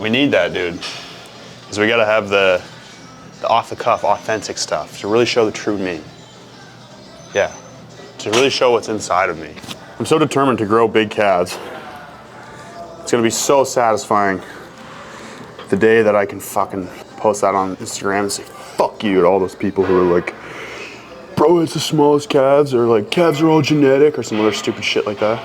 We need that, dude. Because we gotta have the off-the-cuff, authentic stuff to really show the true me. Yeah, to really show what's inside of me. I'm so determined to grow big calves. It's gonna be so satisfying the day that I can fucking post that on Instagram and say, fuck you to all those people who are like, bro, it's the smallest calves, or like, calves are all genetic, or some other stupid shit like that.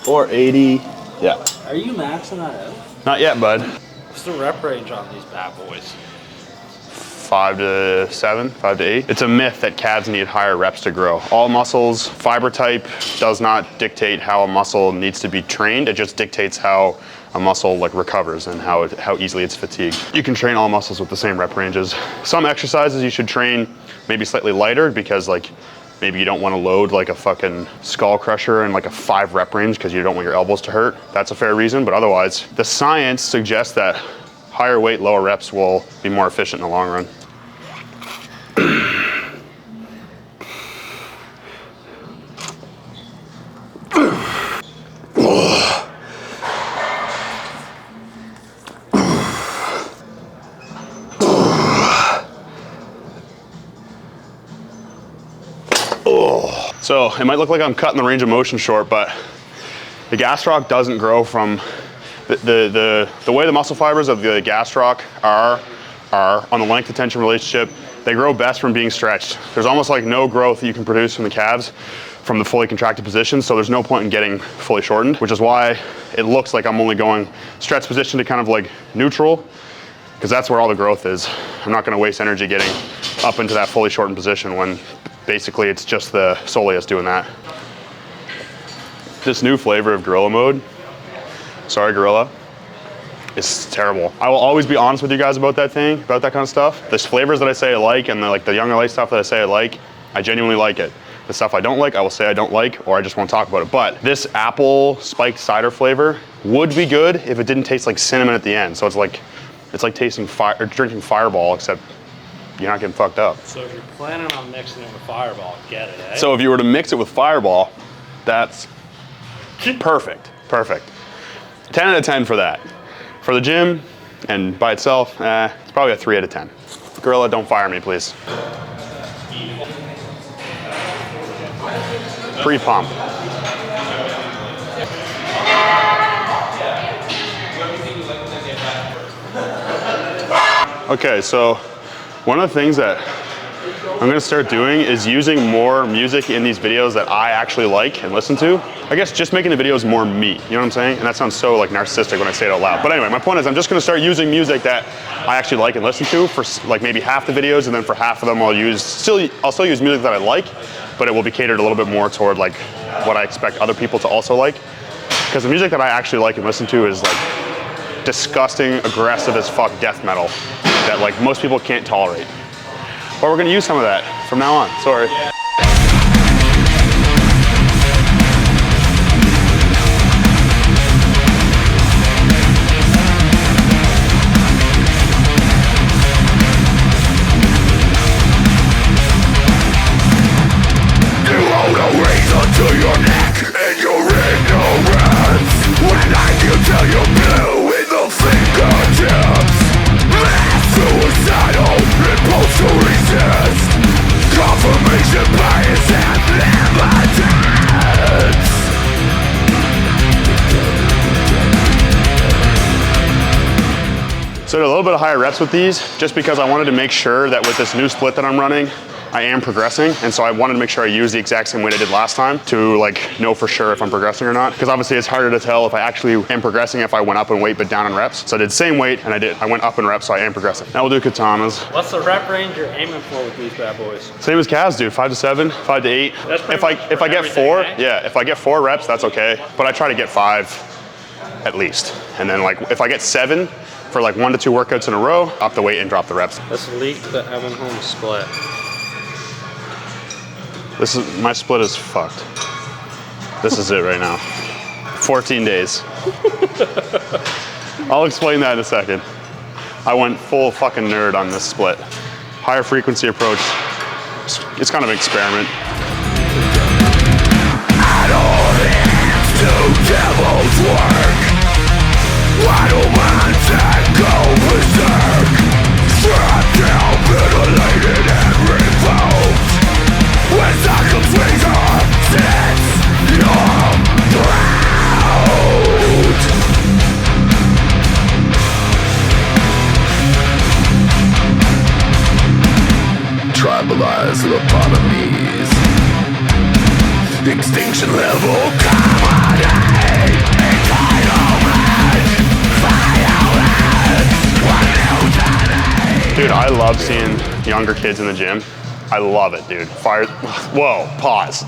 Or 80, yeah. Are you maxing that out? Not yet, bud. What's the rep range on these bad boys? 5 to 7, 5 to 8. It's a myth that calves need higher reps to grow. All muscles, fiber type does not dictate how a muscle needs to be trained. It just dictates how a muscle like recovers and how easily it's fatigued. You can train all muscles with the same rep ranges. Some exercises you should train maybe slightly lighter because like maybe you don't want to load like a fucking skull crusher in like a 5 rep range because you don't want your elbows to hurt. That's a fair reason, but otherwise, the science suggests that higher weight, lower reps will be more efficient in the long run. So it might look like I'm cutting the range of motion short, but the gastroc doesn't grow from the way the muscle fibers of the gastroc are on the length to tension relationship. They grow best from being stretched. There's almost like no growth that you can produce from the calves from the fully contracted position, so there's no point in getting fully shortened, which is why it looks like I'm only going stretch position to kind of like neutral, because that's where all the growth is. I'm not gonna waste energy getting up into that fully shortened position when basically it's just the soleus doing that. This new flavor of gorilla mode, sorry gorilla, is terrible. I will always be honest with you guys about that thing, about that kind of stuff. The flavors that I say I like and the YoungLA stuff that I say I like, I genuinely like it. The stuff I don't like, I will say I don't like, or I just won't talk about it. But this apple spiked cider flavor would be good if it didn't taste like cinnamon at the end. So it's like tasting fire, or drinking Fireball, except you're not getting fucked up. So if you're planning on mixing it with Fireball, get it, eh? So if you were to mix it with Fireball, that's perfect, perfect. 10 out of 10 for that. For the gym and by itself, it's probably a 3 out of 10. Gorilla, don't fire me, please. Pre-pump. Okay, so one of the things that I'm gonna start doing is using more music in these videos that I actually like and listen to. I guess just making the videos more me, you know what I'm saying? And that sounds so like narcissistic when I say it out loud. But anyway, my point is I'm just gonna start using music that I actually like and listen to for like maybe half the videos, and then for half of them I'll still use music that I like, but it will be catered a little bit more toward like what I expect other people to also like. Because the music that I actually like and listen to is like disgusting, aggressive as fuck death metal that like most people can't tolerate. But we're gonna use some of that from now on, sorry. You hold a razor to your neck and your ignorance. When I can tell you blue in the fingertips. Suicidal, impulse to resist. Confirmation bias and evidence. So I did a little bit of higher reps with these, just because I wanted to make sure that with this new split that I'm running, I am progressing, and so I wanted to make sure I use the exact same weight I did last time to like know for sure if I'm progressing or not, because obviously it's harder to tell if I actually am progressing if I went up in weight but down in reps. So I did the same weight and I went up in reps, so I am progressing. Now we'll do katanas. What's the rep range you're aiming for with these bad boys? Same as calves, dude. 5 to 7, 5 to 8. If I get 4, eh? yeah, if I get 4 reps, that's okay. But I try to get 5 at least, and then like if I get 7 for like 1 to 2 workouts in a row, up the weight and drop the reps. Let's leak the Evan Home split. My split is fucked. This is it right now. 14 days. I'll explain that in a second. I went full fucking nerd on this split. Higher frequency approach. It's kind of an experiment. I don't have to tell love seeing younger kids in the gym. I love it, dude. Fires, whoa, pause.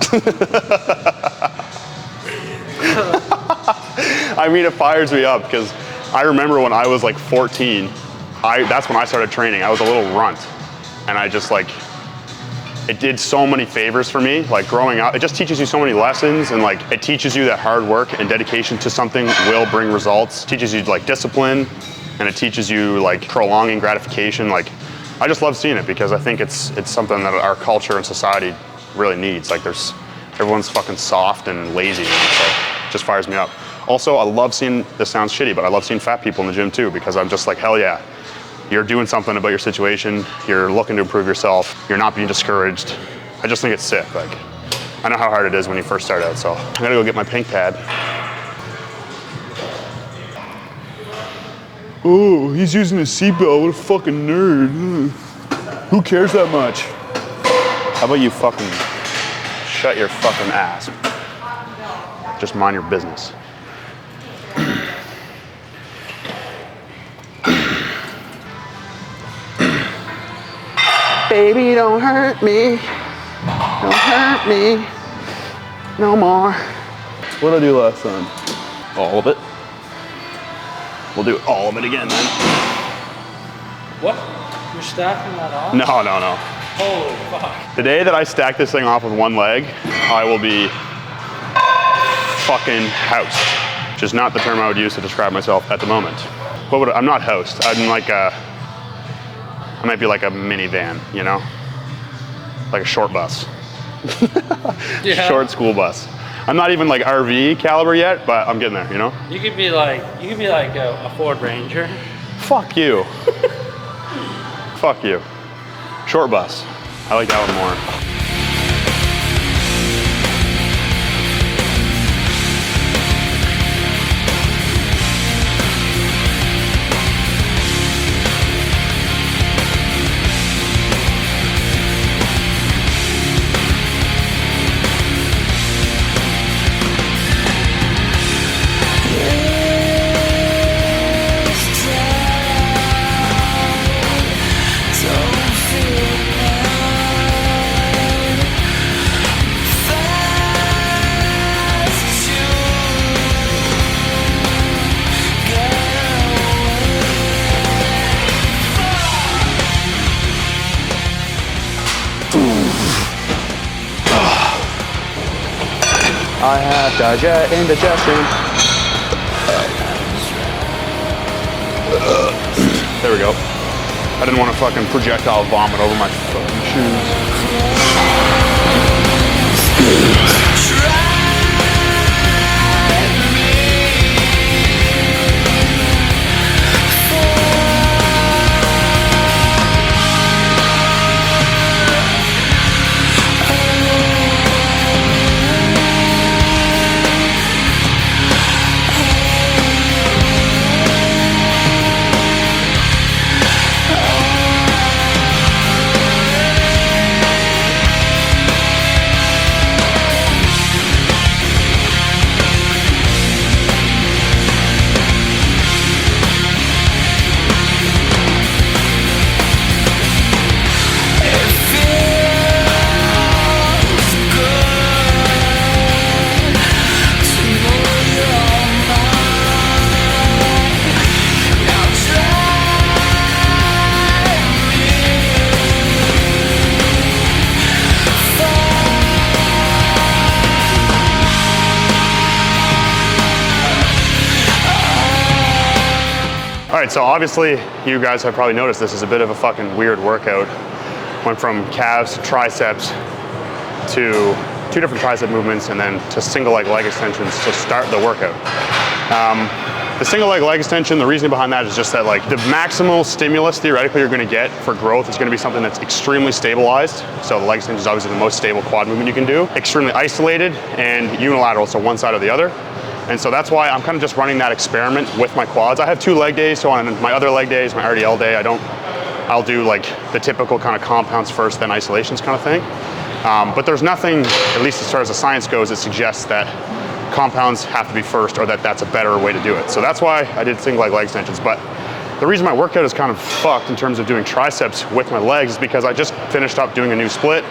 I mean, it fires me up because I remember when I was like 14, that's when I started training. I was a little runt, and I just like, it did so many favors for me. Like growing up, it just teaches you so many lessons, and like it teaches you that hard work and dedication to something will bring results. It teaches you like discipline, and it teaches you like prolonging gratification. Like I just love seeing it because I think it's something that our culture and society really needs. Like everyone's fucking soft and lazy, so it just fires me up. Also, I love seeing, this sounds shitty, but I love seeing fat people in the gym too, because I'm just like, hell yeah. You're doing something about your situation, you're looking to improve yourself, you're not being discouraged. I just think it's sick. Like, I know how hard it is when you first start out, so I'm gonna go get my pink pad. Oh, he's using his seatbelt, what a fucking nerd. Who cares that much? How about you fucking shut your fucking ass? Just mind your business. Baby, don't hurt me. Don't hurt me no more. What did I do last time? All of it. We'll do all of it again then. What? You're stacking that off? No. Holy fuck. The day that I stack this thing off with one leg, I will be fucking housed, which is not the term I would use to describe myself at the moment. I'm not housed. I might be like a minivan, you know? Like a short bus. Yeah. Short school bus. I'm not even like RV caliber yet, but I'm getting there, you know? You could be like a Ford Ranger. Fuck you. Fuck you. Short bus. I like that one more. I have indigestion. There we go. I didn't want to fucking projectile vomit over my fucking shoes. All right, so obviously you guys have probably noticed this is a bit of a fucking weird workout. Went from calves to triceps to 2 different tricep movements and then to single leg extensions to start the workout. The single leg extension, the reason behind that is just that like the maximal stimulus theoretically you're gonna get for growth is gonna be something that's extremely stabilized. So the leg extension is obviously the most stable quad movement you can do. Extremely isolated and unilateral, so one side or the other. And so that's why I'm kind of just running that experiment with my quads. I have 2 leg days, so on my other leg days, my RDL day, I'll do like the typical kind of compounds first, then isolations kind of thing. But there's nothing, at least as far as the science goes, that suggests that compounds have to be first or that that's a better way to do it. So that's why I did single leg extensions. But The reason my workout is kind of fucked in terms of doing triceps with my legs is because I just finished up doing a new split.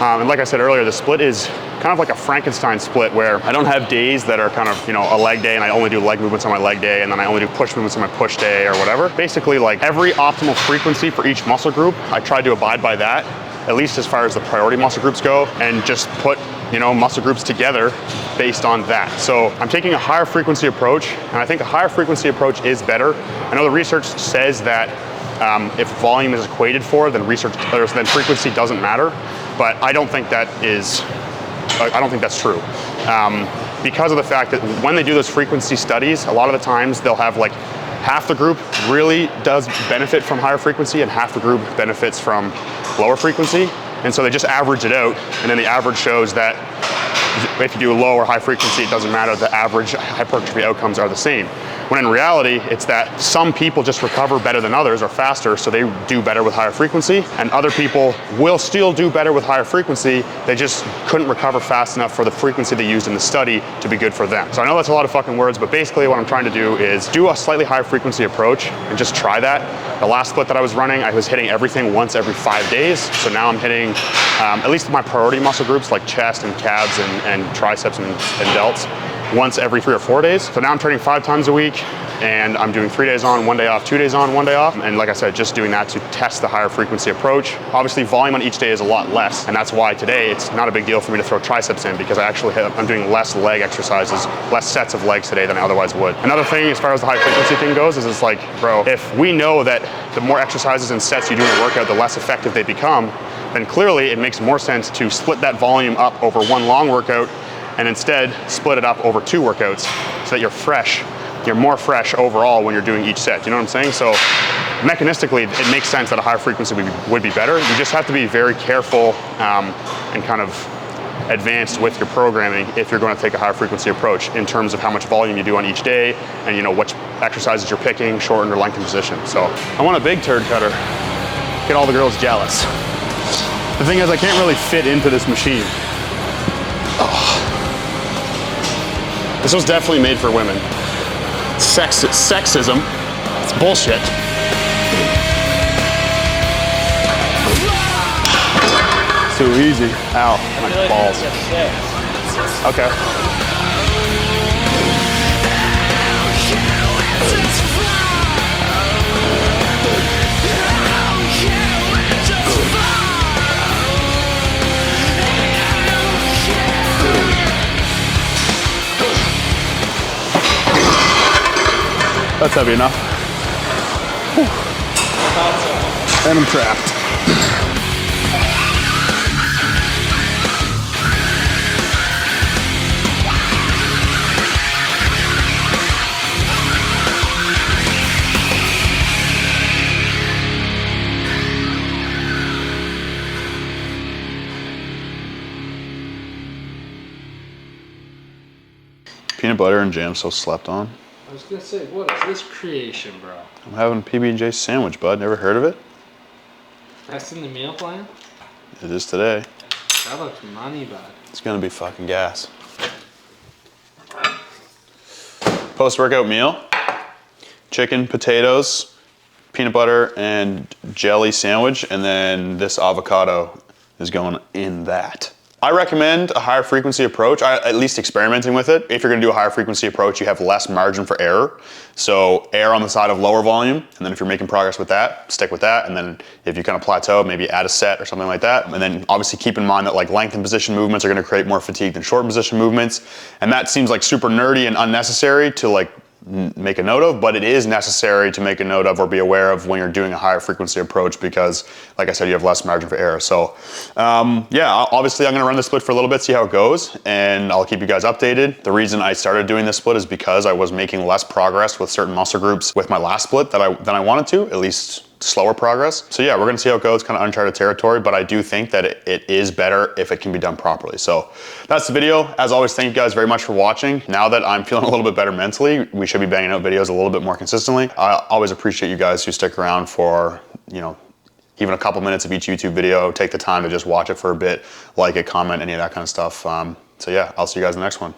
And like I said earlier, the split is kind of like a Frankenstein split where I don't have days that are kind of, a leg day and I only do leg movements on my leg day and then I only do push movements on my push day or whatever. Basically, like every optimal frequency for each muscle group, I try to abide by that, at least as far as the priority muscle groups go, and just put, muscle groups together based on that. So I'm taking a higher frequency approach, and I think a higher frequency approach is better. I know the research says that if volume is equated for, then frequency doesn't matter, but I don't think that is. I don't think that's true. Because of the fact that when they do those frequency studies, a lot of the times they'll have like half the group really does benefit from higher frequency and half the group benefits from lower frequency. And so they just average it out, and then the average shows that if you do low or high frequency, it doesn't matter, the average hypertrophy outcomes are the same. When in reality, it's that some people just recover better than others or faster, so they do better with higher frequency, and other people will still do better with higher frequency, they just couldn't recover fast enough for the frequency they used in the study to be good for them. So I know that's a lot of fucking words, but basically what I'm trying to do is do a slightly higher frequency approach and just try that. The last split that I was running, I was hitting everything once every 5 days, so now I'm hitting at least my priority muscle groups like chest and calves and triceps and delts once every 3 or 4 days. So now I'm training 5 times a week, and I'm doing 3 days on, 1 day off, 2 days on, 1 day off. And like I said, just doing that to test the higher frequency approach. Obviously volume on each day is a lot less, and that's why today it's not a big deal for me to throw triceps in, because I'm doing less leg exercises, less sets of legs today than I otherwise would. Another thing as far as the high frequency thing goes is it's like, bro, if we know that the more exercises and sets you do in a workout, the less effective they become, then clearly it makes more sense to split that volume up over one long workout and instead split it up over 2 workouts so that you're fresh. You're more fresh overall when you're doing each set. You know what I'm saying? So mechanistically, it makes sense that a higher frequency would be better. You just have to be very careful and kind of advanced with your programming if you're going to take a higher frequency approach in terms of how much volume you do on each day and which exercises you're picking, shortened or lengthened position. So I want a big turd cutter. Get all the girls jealous. The thing is, I can't really fit into this machine. Oh. This was definitely made for women. Sexism. It's bullshit. Too easy. Ow, my balls. Okay. That's heavy enough. Whew. And I'm trapped. Peanut butter and jam so slept on. I was gonna say, what is this creation, bro? I'm having a PB&J sandwich, bud. Never heard of it? That's in the meal plan? It is today. That looks money, bud. It's gonna be fucking gas. Post-workout meal. Chicken, potatoes, peanut butter, and jelly sandwich, and then this avocado is going in that. I recommend a higher frequency approach, at least experimenting with it. If you're gonna do a higher frequency approach, you have less margin for error. So err on the side of lower volume, and then if you're making progress with that, stick with that. And then if you kind of plateau, maybe add a set or something like that. And then obviously keep in mind that like length and position movements are gonna create more fatigue than short position movements. And that seems like super nerdy and unnecessary to like make a note of, but it is necessary to make a note of or be aware of when you're doing a higher frequency approach because, like I said, you have less margin for error. So yeah, obviously I'm gonna run the split for a little bit, see how it goes, and I'll keep you guys updated. The reason I started doing this split is because I was making less progress with certain muscle groups with my last split than I wanted to, at least slower progress. So yeah, we're gonna see how it goes, kind of uncharted territory, but I do think that it is better if it can be done properly. So that's the video. As always, thank you guys very much for watching. Now that I'm feeling a little bit better mentally, we should be banging out videos a little bit more consistently. I always appreciate you guys who stick around for, you know, even a couple minutes of each YouTube video, take the time to just watch it for a bit, like it, comment, any of that kind of stuff. So yeah, I'll see you guys in the next one.